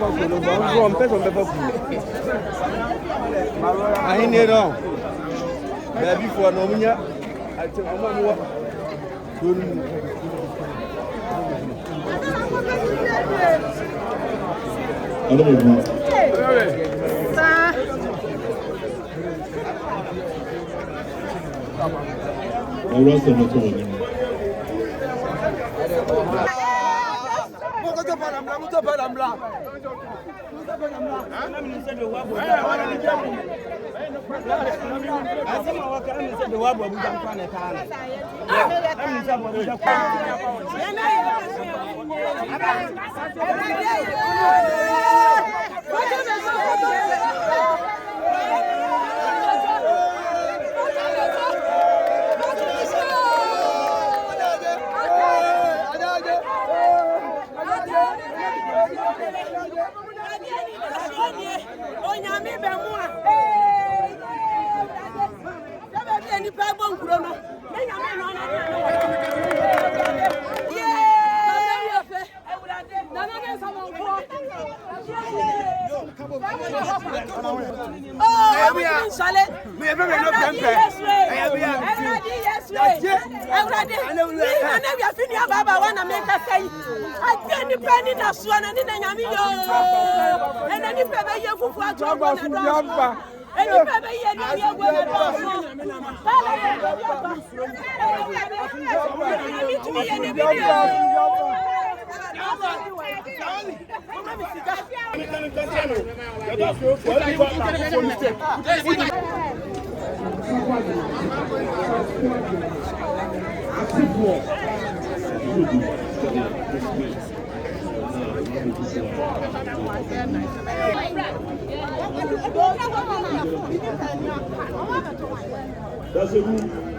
I need on. Baby for no munya. I tell you what. I don't know. I rest on the toe. That's a good.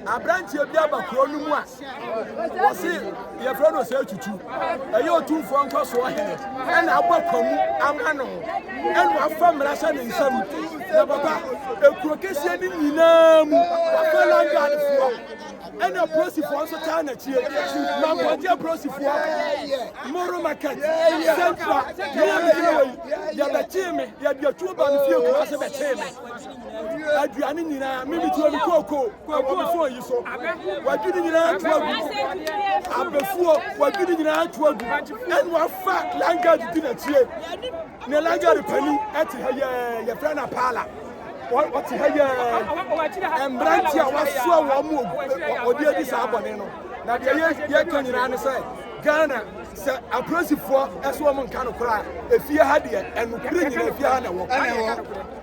Abranche bia bakro no mu a wo se ye fra no se atutu eye otumfo nko so hene e na abakwamu ama no e no afa mrasa ne nsam na baba ekuro kesie ni nyina mu afa landard fo e na prosifo so ta na chie na mboje prosifo moro market central ya ba chime ya bia tuba no fie ko ase be chime aduane nyina mimi tuo ni koko ko yi so wadwini nyina atuagu abefuo wadwini nyina atuagu enu afa langa di na tie ne langa de pani eti ya frana pala what ha embranti a waso wo mu odi edi sa abone no na de ye kan nyina ne say Ghana se aprosifo eso wo nka no kora efie ha de enu kire nyina efie ha na wo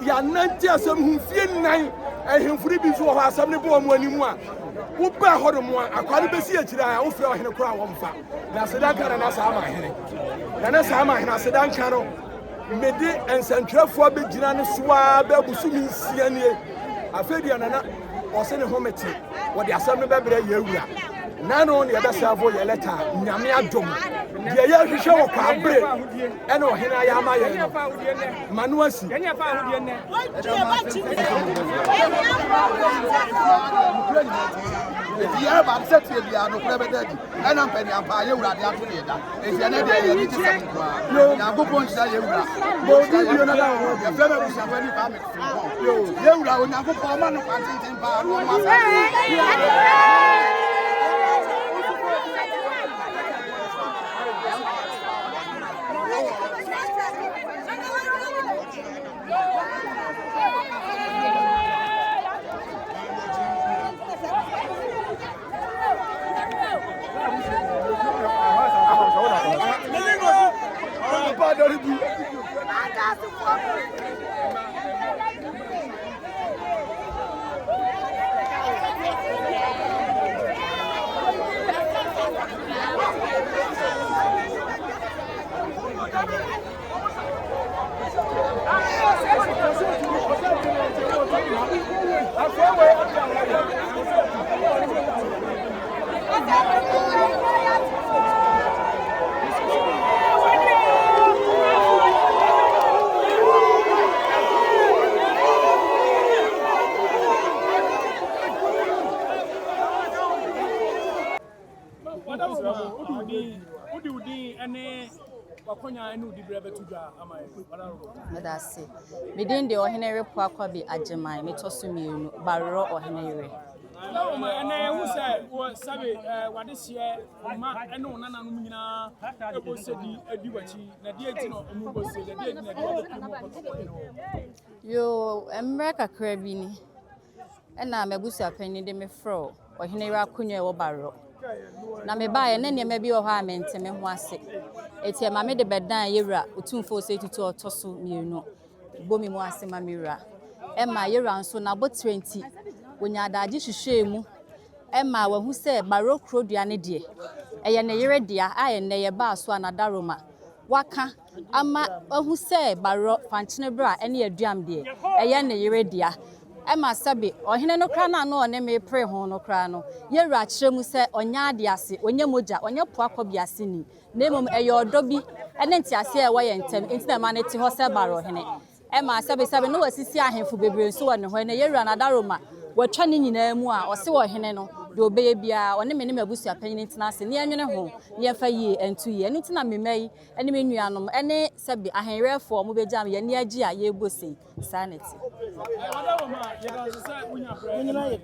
ya nanti asem hu fie nan ehemfuri bi so ho asem ne bo mu animu a wo ba ho do mo akwari besi akira a wo fie ohene kora wo mfa na sedanka na sa ama hene na sa ama hene sedanka no mede ensantwafo be gina ne soa be busumi nsia nie afedia nana ose ne homete wo de asem ne bebere ye wura nano ne yada savo ye leta nyame adom de ye hwehwe wo kwa abre ene ohene aya ama ye no manu asi ya ba set ye bia no kure bedadi ena mpani ampa ye wura de ato ne da efia na de ye ni tse kwa ya gopo nsa ye wura bo di yo na da wo ya fe be bu sha fani ba me yo ye wura o nya gopo ma no kwa tintin ba no ma sa Madasi. Midin de ohenere po akwabi ajemai metosumienu barro ohenere. No ma na hu say wo sabe wade hye ma ene onana no nyina ebosedi adiwachi na die enti no mu bosedi die enti na die obekimo Yo emre kakra bi ni. Ena mebusu apani de me fro ohenere akunwa wo barro. na me bae ne ne me bi wo ha mente me ho ase eti ma me de bedan yewura otumfo se tutu otoso mienu bomi mu ase ma mewura ma yewura nso na bo 20 wonya adaje hwehwe mu ma wahu se baro krodua ne de eye ne yere dia aye ne ye ba so anadaroma waka ama wahu se baro fanchine bra ene aduam de eye ne yere dia Emma sabi ohene no kra na no ne me pre ho no kra no yewura kyeremu se onya ade ase onye moja onye po akobiase ni na emom eye odo bi ene ntiase e wo ye ntem enti na ma ne ti ho se baro ohene Emma sabi no wasisi ahemfu bebre so wo ne ho ne yewura na daroma watwa ne nyina mu a ose wo ohene no de obeye bia one me ne mabusu apanyin ntina ase ne anwene ho ne yefa yie entu yie enti na memai ene me nuanom ene sabi ahenrefo mo bejam ye ne agi a ye bosi sanity Madam, you know,